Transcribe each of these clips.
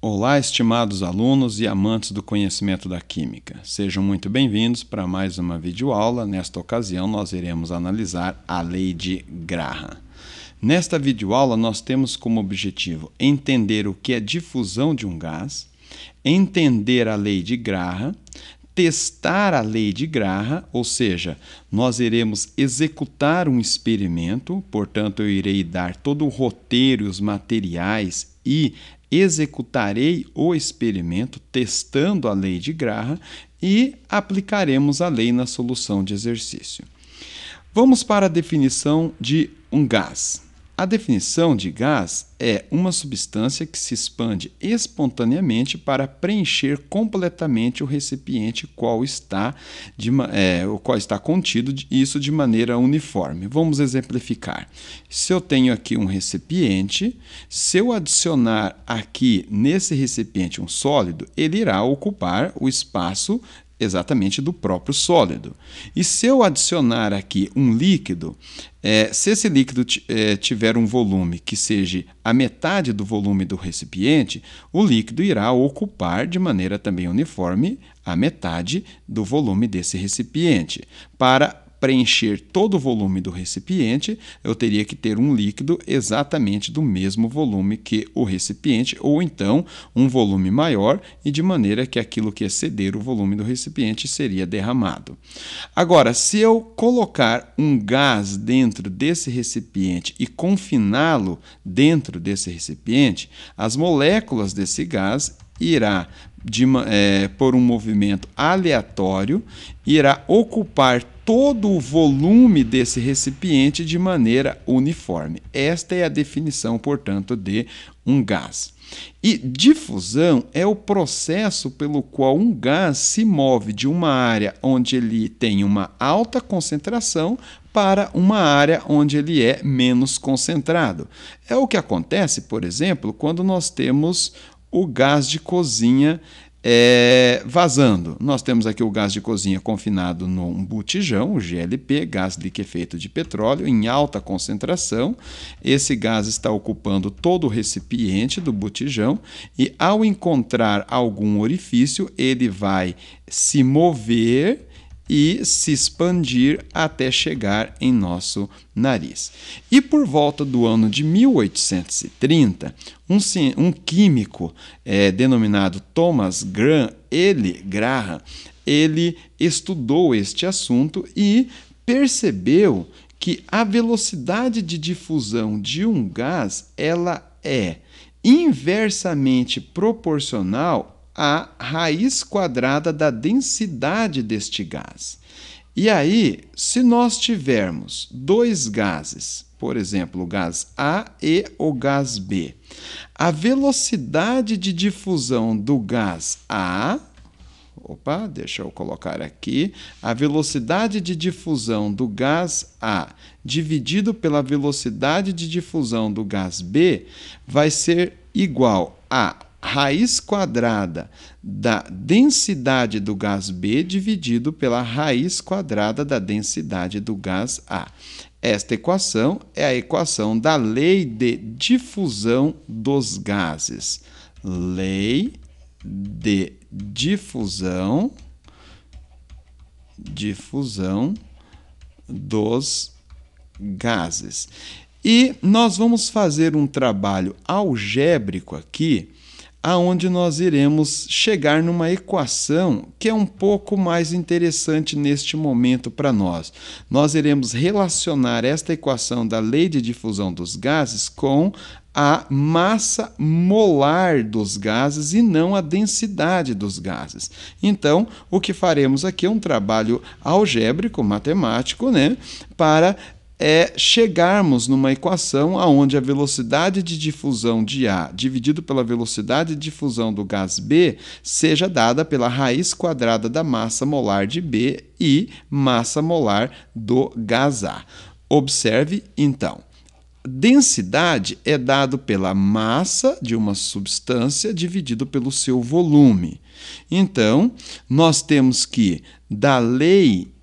Olá, estimados alunos e amantes do conhecimento da química. Sejam muito bem-vindos para mais uma videoaula. Nesta ocasião, nós iremos analisar a lei de Graham. Nesta videoaula, nós temos como objetivo entender o que é difusão de um gás, entender a lei de Graham, testar a lei de Graham, ou seja, nós iremos executar um experimento, portanto, eu irei dar todo o roteiro, os materiais e executarei o experimento testando a lei de Graham e aplicaremos a lei na solução de exercício. Vamos para a definição de um gás. A definição de gás é uma substância que se expande espontaneamente para preencher completamente o recipiente qual está contido, isso de maneira uniforme. Vamos exemplificar. Se eu tenho aqui um recipiente, se eu adicionar aqui nesse recipiente um sólido, ele irá ocupar o espaço exatamente do próprio sólido. E se eu adicionar aqui um líquido, se esse líquido tiver um volume que seja a metade do volume do recipiente, o líquido irá ocupar de maneira também uniforme a metade do volume desse recipiente. Para preencher todo o volume do recipiente, eu teria que ter um líquido exatamente do mesmo volume que o recipiente, ou então um volume maior, e de maneira que aquilo que exceder o volume do recipiente seria derramado. Agora, se eu colocar um gás dentro desse recipiente e confiná-lo dentro desse recipiente, as moléculas desse gás irá por um movimento aleatório, irá ocupar todo o volume desse recipiente de maneira uniforme. Esta é a definição, portanto, de um gás. E difusão é o processo pelo qual um gás se move de uma área onde ele tem uma alta concentração para uma área onde ele é menos concentrado. É o que acontece, por exemplo, quando nós temos o gás de cozinha vazando. Nós temos aqui o gás de cozinha confinado num botijão, o GLP, gás liquefeito de petróleo, em alta concentração. Esse gás está ocupando todo o recipiente do botijão e, ao encontrar algum orifício, ele vai se mover e se expandir até chegar em nosso nariz. E por volta do ano de 1830, um químico denominado Thomas Graham, ele estudou este assunto e percebeu que a velocidade de difusão de um gás ela é inversamente proporcional a raiz quadrada da densidade deste gás. E aí, se nós tivermos dois gases, por exemplo, o gás A e o gás B, a velocidade de difusão do gás A, deixa eu colocar aqui, a velocidade de difusão do gás A dividido pela velocidade de difusão do gás B vai ser igual a raiz quadrada da densidade do gás B dividido pela raiz quadrada da densidade do gás A. Esta equação é a equação da lei de difusão dos gases. Lei de difusão dos gases. E nós vamos fazer um trabalho algébrico aqui, aonde nós iremos chegar numa equação que é um pouco mais interessante neste momento para nós. Nós iremos relacionar esta equação da lei de difusão dos gases com a massa molar dos gases e não a densidade dos gases. Então, o que faremos aqui é um trabalho algébrico, matemático, para chegarmos numa equação onde a velocidade de difusão de A dividido pela velocidade de difusão do gás B seja dada pela raiz quadrada da massa molar de B e massa molar do gás A. Observe, então, densidade é dado pela massa de uma substância dividido pelo seu volume. Então, nós temos que, da lei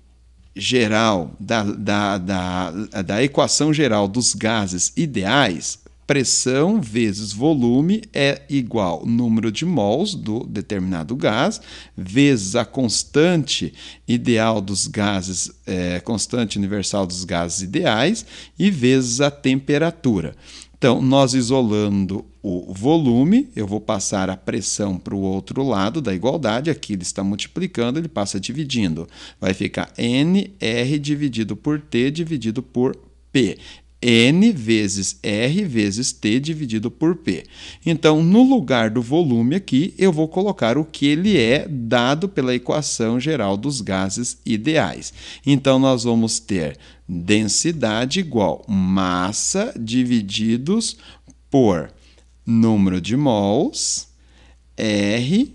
geral, da equação geral dos gases ideais, pressão vezes volume é igual ao número de mols do determinado gás, vezes a constante ideal dos gases, constante universal dos gases ideais, e vezes a temperatura. Então, nós isolando o volume, eu vou passar a pressão para o outro lado da igualdade. Aqui ele está multiplicando, ele passa dividindo. Vai ficar NR dividido por T dividido por P. N vezes R vezes T dividido por P. Então, no lugar do volume aqui, eu vou colocar o que ele é dado pela equação geral dos gases ideais. Então, nós vamos ter densidade igual massa divididos por número de mols, R,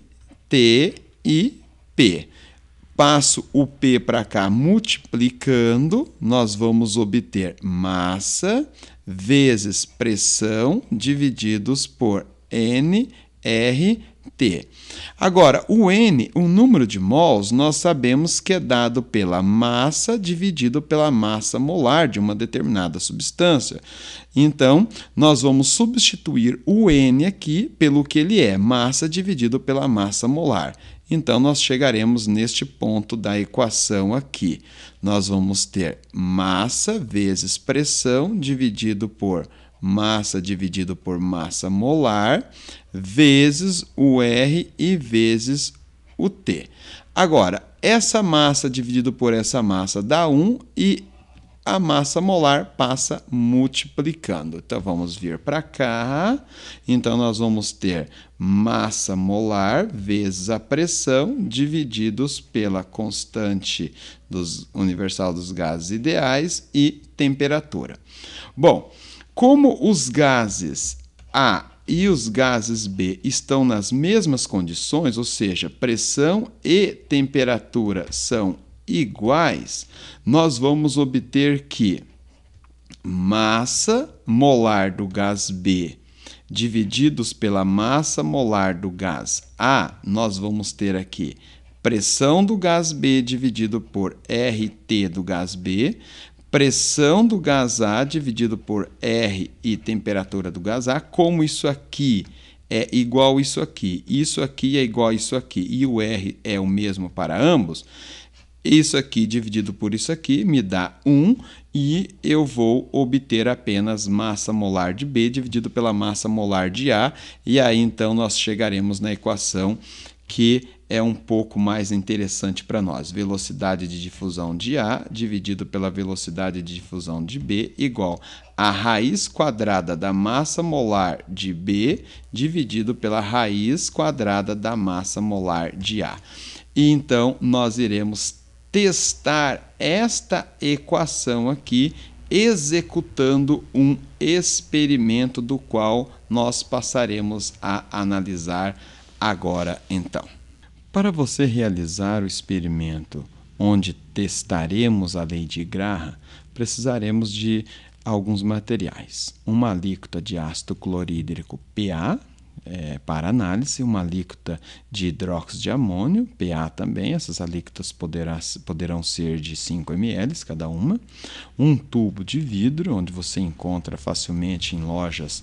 T e P. Passo o P para cá multiplicando, nós vamos obter massa vezes pressão divididos por N, R, T. Agora, o N, o número de mols, nós sabemos que é dado pela massa dividido pela massa molar de uma determinada substância. Então, nós vamos substituir o N aqui pelo que ele é, massa dividido pela massa molar. Então, nós chegaremos neste ponto da equação aqui. Nós vamos ter massa vezes pressão dividido por massa molar, vezes o R e vezes o T. Agora, essa massa dividido por essa massa dá 1 e a massa molar passa multiplicando. Então, vamos vir para cá. Então, nós vamos ter massa molar vezes a pressão divididos pela constante universal dos gases ideais e temperatura. Bom, como os gases A e os gases B estão nas mesmas condições, ou seja, pressão e temperatura são iguais, nós vamos obter que massa molar do gás B divididos pela massa molar do gás A, nós vamos ter aqui pressão do gás B dividido por RT do gás B, pressão do gás A dividido por R e temperatura do gás A, como isso aqui é igual a isso aqui é igual a isso aqui, e o R é o mesmo para ambos, isso aqui dividido por isso aqui me dá 1 e eu vou obter apenas massa molar de B dividido pela massa molar de A. E aí, então, nós chegaremos na equação que é um pouco mais interessante para nós. Velocidade de difusão de A dividido pela velocidade de difusão de B igual a raiz quadrada da massa molar de B dividido pela raiz quadrada da massa molar de A. E, então, nós iremos testar esta equação aqui, executando um experimento do qual nós passaremos a analisar agora então. Para você realizar o experimento onde testaremos a lei de Graham, precisaremos de alguns materiais. Uma alíquota de ácido clorídrico PA, para análise, uma alíquota de hidróxido de amônio, PA também, essas alíquotas poderão ser de 5 ml cada uma, um tubo de vidro, onde você encontra facilmente em lojas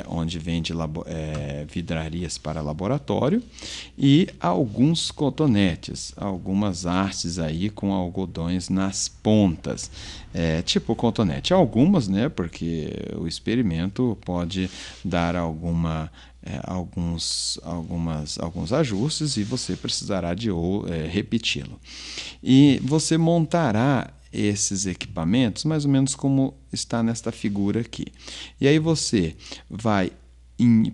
onde vende vidrarias para laboratório, e alguns cotonetes, algumas hastes aí com algodões nas pontas, tipo cotonete. Algumas, né, porque o experimento pode dar alguns ajustes e você precisará de repeti-lo. E você montará esses equipamentos mais ou menos como está nesta figura aqui. E aí você vai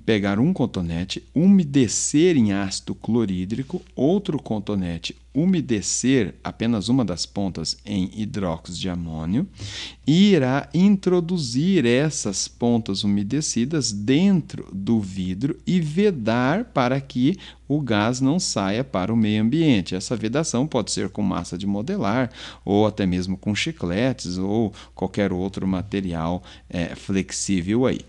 pegar um cotonete, umedecer em ácido clorídrico, outro cotonete, umedecer apenas uma das pontas em hidróxido de amônio, e irá introduzir essas pontas umedecidas dentro do vidro e vedar para que o gás não saia para o meio ambiente. Essa vedação pode ser com massa de modelar, ou até mesmo com chicletes, ou qualquer outro material flexível aí.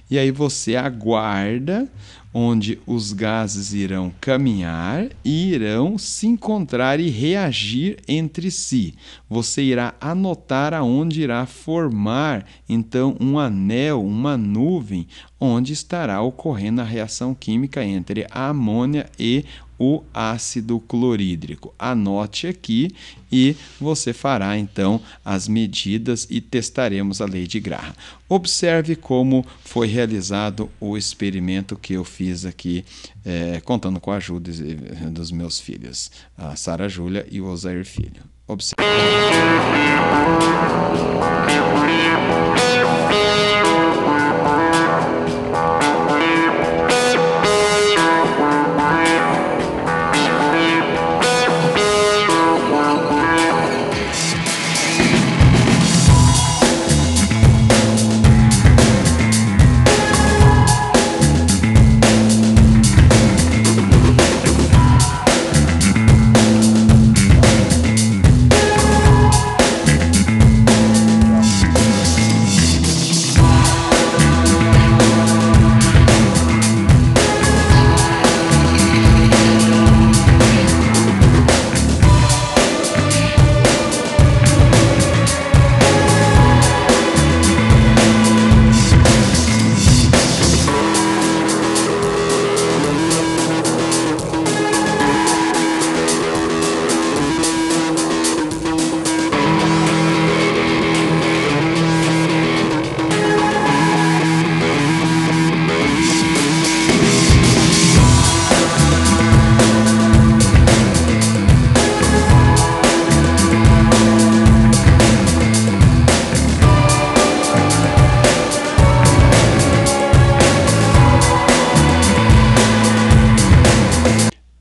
E aí você aguarda onde os gases irão caminhar e irão se encontrar e reagir entre si. Você irá anotar aonde irá formar, então, um anel, uma nuvem, onde estará ocorrendo a reação química entre a amônia e o ácido clorídrico. Anote aqui e você fará então as medidas e testaremos a lei de Graham. Observe como foi realizado o experimento que eu fiz aqui, contando com a ajuda dos meus filhos, a Sara Júlia e o Osair Filho. Observe.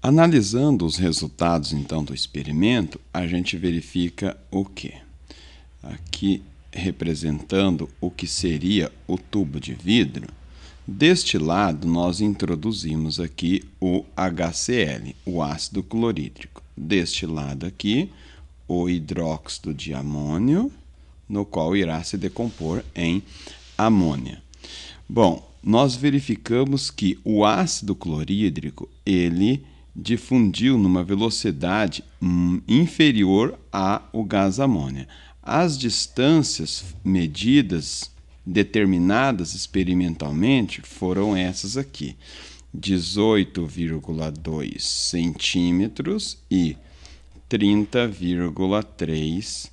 Analisando os resultados, então, do experimento, a gente verifica o quê? Aqui, representando o que seria o tubo de vidro, deste lado, nós introduzimos aqui o HCl, o ácido clorídrico. Deste lado aqui, o hidróxido de amônio, no qual irá se decompor em amônia. Bom, nós verificamos que o ácido clorídrico, ele difundiu numa velocidade inferior ao gás amônia. As distâncias medidas, determinadas experimentalmente, foram essas aqui: 18,2 centímetros e 30,3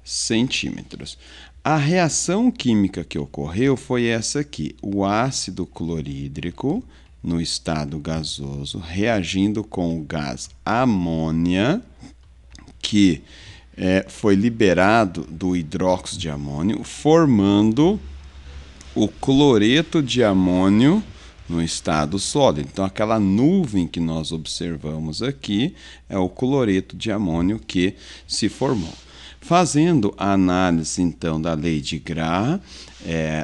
centímetros. A reação química que ocorreu foi essa aqui: o ácido clorídrico, no estado gasoso, reagindo com o gás amônia, que foi liberado do hidróxido de amônio, formando o cloreto de amônio no estado sólido. Então, aquela nuvem que nós observamos aqui é o cloreto de amônio que se formou. Fazendo a análise, então, da lei de Graham,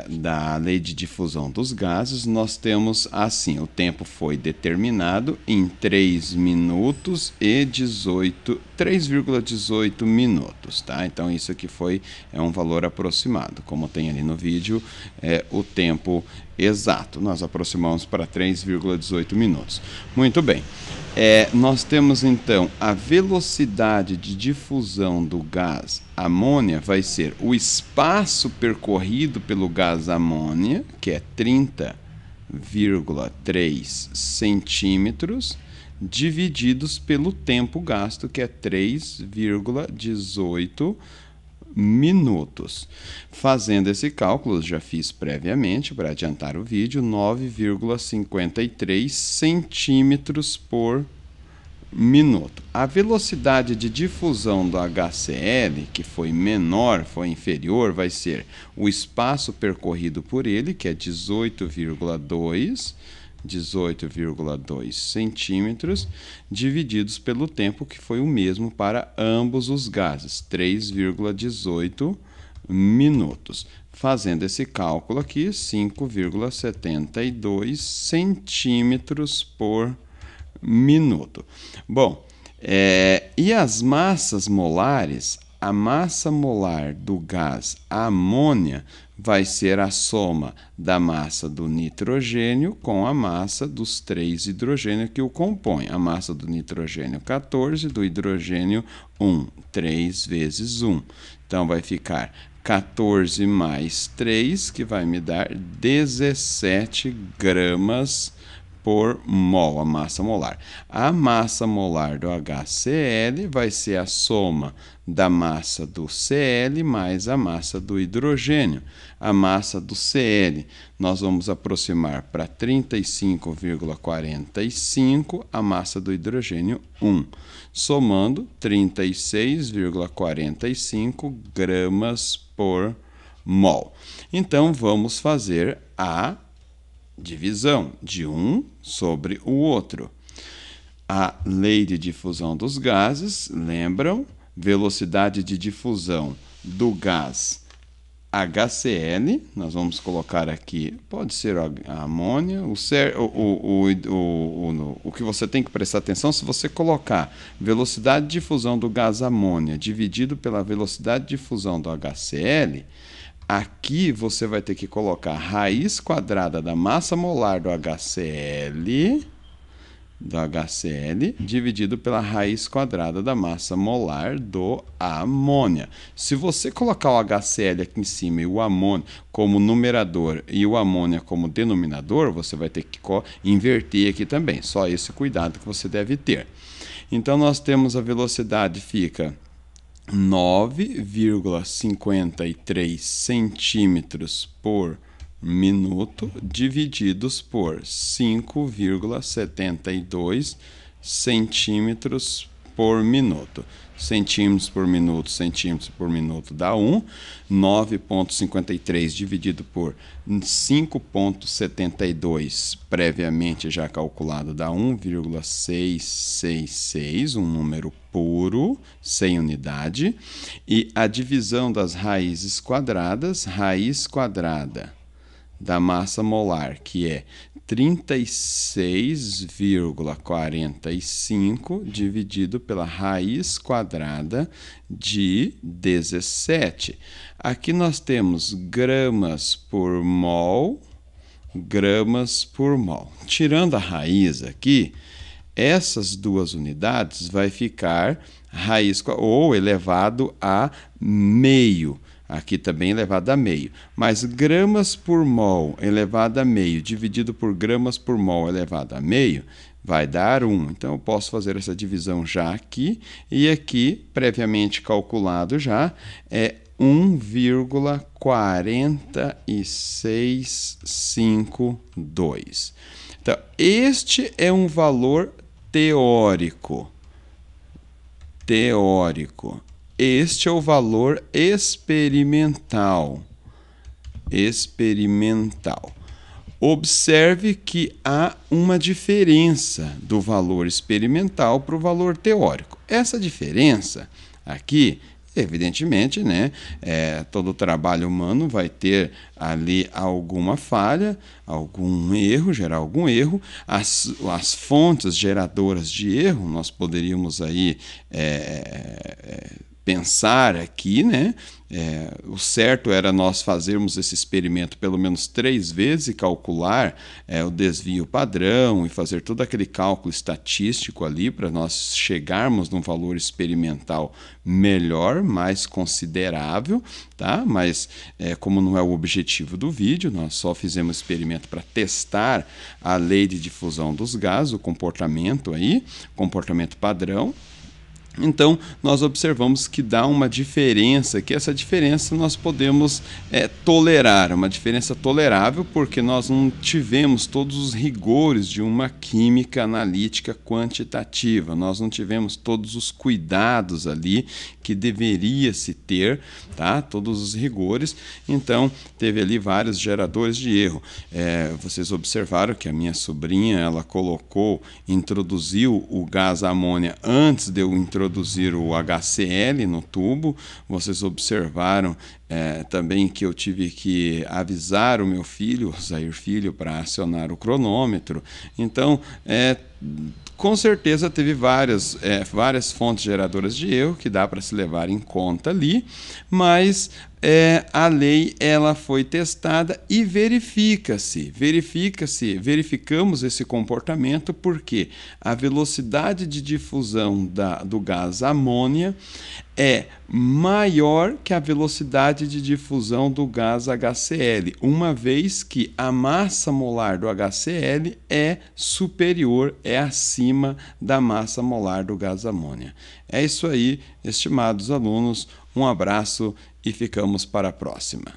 da lei de difusão dos gases, nós temos assim: o tempo foi determinado em 3 minutos e 3,18 minutos, tá? Então, isso aqui é um valor aproximado. Como tem ali no vídeo, o tempo exato. Nós aproximamos para 3,18 minutos. Muito bem. Nós temos, então, a velocidade de difusão do gás amônia vai ser o espaço percorrido pelo gás amônia, que é 30,3 centímetros, divididos pelo tempo gasto, que é 3,18 minutos. Fazendo esse cálculo, já fiz previamente para adiantar o vídeo, 9,53 centímetros por minuto. A velocidade de difusão do HCl, que foi menor, foi inferior, vai ser o espaço percorrido por ele, que é 18,2 centímetros, divididos pelo tempo, que foi o mesmo para ambos os gases, 3,18 minutos. Fazendo esse cálculo aqui, 5,72 centímetros por minuto. Bom, e as massas molares a massa molar do gás amônia vai ser a soma da massa do nitrogênio com a massa dos 3 hidrogênios que o compõem. A massa do nitrogênio 14, do hidrogênio 1, 3 vezes 1. Então, vai ficar 14 mais 3, que vai me dar 17 gramas por mol, a massa molar. A massa molar do HCl vai ser a soma da massa do Cl mais a massa do hidrogênio. A massa do Cl nós vamos aproximar para 35,45, a massa do hidrogênio 1, somando 36,45 gramas por mol. Então, vamos fazer a divisão de um sobre o outro. A lei de difusão dos gases, lembram? Velocidade de difusão do gás HCl, nós vamos colocar aqui, pode ser a amônia, o que você tem que prestar atenção, se você colocar velocidade de difusão do gás amônia dividido pela velocidade de difusão do HCl, aqui você vai ter que colocar raiz quadrada da massa molar do HCl dividido pela raiz quadrada da massa molar do amônia. Se você colocar o HCl aqui em cima e o amônia como numerador e o amônia como denominador, você vai ter que inverter aqui também. Só esse cuidado que você deve ter. Então, nós temos a velocidade fica 9,53 centímetros por minuto divididos por 5,72 centímetros por minuto. Centímetros por minuto dá 1. 9,53 dividido por 5,72 previamente já calculado dá 1,666, um número puro, sem unidade. E a divisão das raízes quadradas, raiz quadrada da massa molar, que é 36,45 dividido pela raiz quadrada de 17. Aqui nós temos gramas por mol, gramas por mol. Tirando a raiz aqui, essas duas unidades vai ficar raiz ou elevado a meio. Aqui também elevado a meio. Mas gramas por mol elevado a meio dividido por gramas por mol elevado a meio vai dar 1. Então, eu posso fazer essa divisão já aqui. E aqui, previamente calculado já, é 1,4652. Então, este é um valor teórico. Este é o valor experimental. Observe que há uma diferença do valor experimental para o valor teórico. Essa diferença aqui, evidentemente, né, todo trabalho humano vai ter ali alguma falha, algum erro, gerar algum erro. As fontes geradoras de erro, nós poderíamos aí pensar aqui, né? O certo era nós fazermos esse experimento pelo menos 3 vezes e calcular o desvio padrão e fazer todo aquele cálculo estatístico ali para nós chegarmos num valor experimental melhor, mais considerável, tá? Mas como não é o objetivo do vídeo, nós só fizemos experimento para testar a lei de difusão dos gases, o comportamento aí, comportamento padrão. Então, nós observamos que dá uma diferença, que essa diferença nós podemos tolerar, uma diferença tolerável, porque nós não tivemos todos os rigores de uma química analítica quantitativa, nós não tivemos todos os cuidados ali que deveria se ter, tá? Todos os rigores, então teve ali vários geradores de erro. Vocês observaram que a minha sobrinha, ela introduziu o gás amônia antes de eu introduzir o HCl no tubo. Vocês observaram também que eu tive que avisar o meu filho, o Zair Filho, para acionar o cronômetro. Então, Com certeza teve várias fontes geradoras de erro que dá para se levar em conta ali, mas a lei ela foi testada e verificamos esse comportamento porque a velocidade de difusão do gás amônia é maior que a velocidade de difusão do gás HCl, uma vez que a massa molar do HCl é superior, é acima da massa molar do gás amônia. É isso aí, estimados alunos, um abraço e ficamos para a próxima.